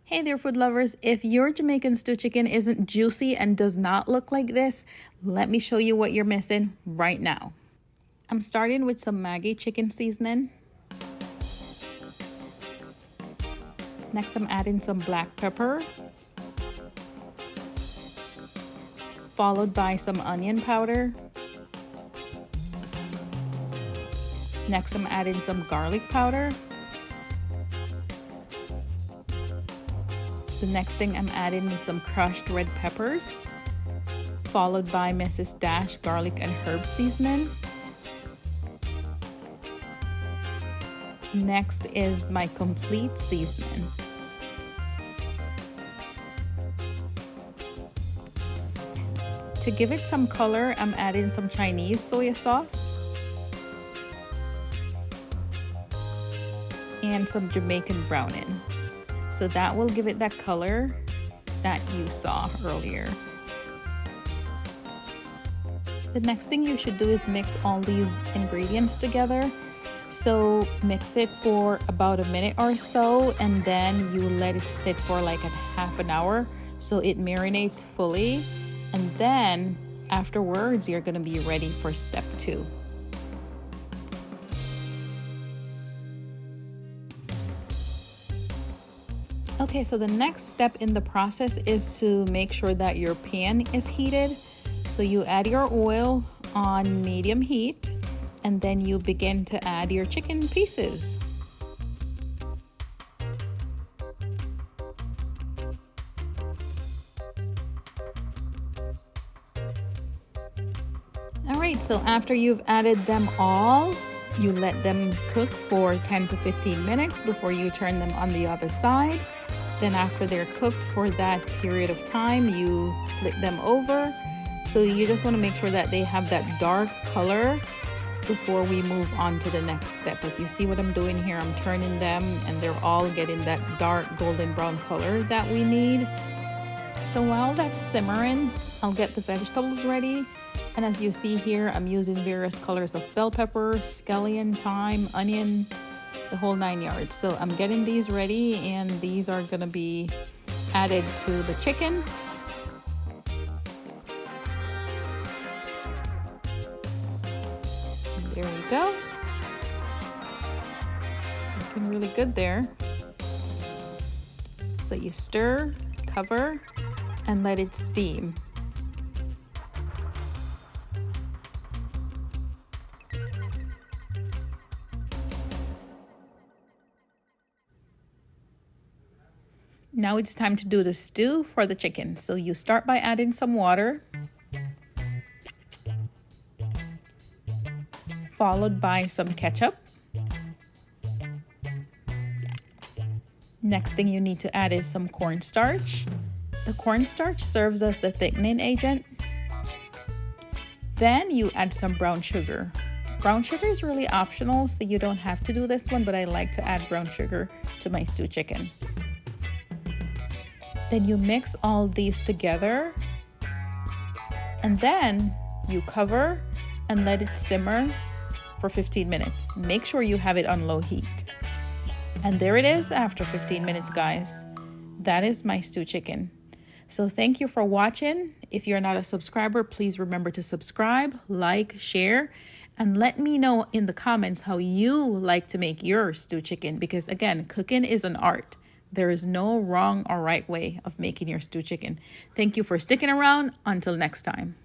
Hey there, food lovers. If your Jamaican stew chicken isn't juicy and does not look like this, let me show you what you're missing right now. I'm starting with some Maggi chicken seasoning. Next, I'm adding some black pepper, followed by some onion powder. Next, I'm adding some garlic powder. The next thing I'm adding is some crushed red peppers, followed by Mrs. Dash garlic and herb seasoning. Next is my complete seasoning. To give it some color, I'm adding some Chinese soy sauce and some Jamaican browning. So that will give it that color that you saw earlier. The next thing you should do is mix all these ingredients together. So mix it for about a minute or so, and then you let it sit for like a half an hour so it marinates fully. And then afterwards, you're gonna be ready for step 2. Okay, so the next step in the process is to make sure that your pan is heated. So you add your oil on medium heat, and then you begin to add your chicken pieces. All right, so after you've added them all, you let them cook for 10 to 15 minutes before you turn them on the other side. Then after they're cooked for that period of time, you flip them over. So you just want to make sure that they have that dark color before we move on to the next step. As you see what I'm doing here, I'm turning them and they're all getting that dark golden brown color that we need. So while that's simmering, I'll get the vegetables ready. And as you see here, I'm using various colors of bell pepper, scallion, thyme, onion, the whole 9 yards. So I'm getting these ready, and these are gonna be added to the chicken. There we go. Looking really good there. So you stir, cover, and let it steam. Now it's time to do the stew for the chicken. So you start by adding some water, followed by some ketchup. Next thing you need to add is some cornstarch. The cornstarch serves as the thickening agent. Then you add some brown sugar. Brown sugar is really optional, so you don't have to do this one, but I like to add brown sugar to my stew chicken. Then you mix all these together, and then you cover and let it simmer for 15 minutes. Make sure you have it on low heat. And there it is after 15 minutes, guys. That is my stew chicken. So thank you for watching. If you're not a subscriber, please remember to subscribe, like, share, and let me know in the comments how you like to make your stew chicken, because again, cooking is an art. There is no wrong or right way of making your stew chicken. Thank you for sticking around. Until next time.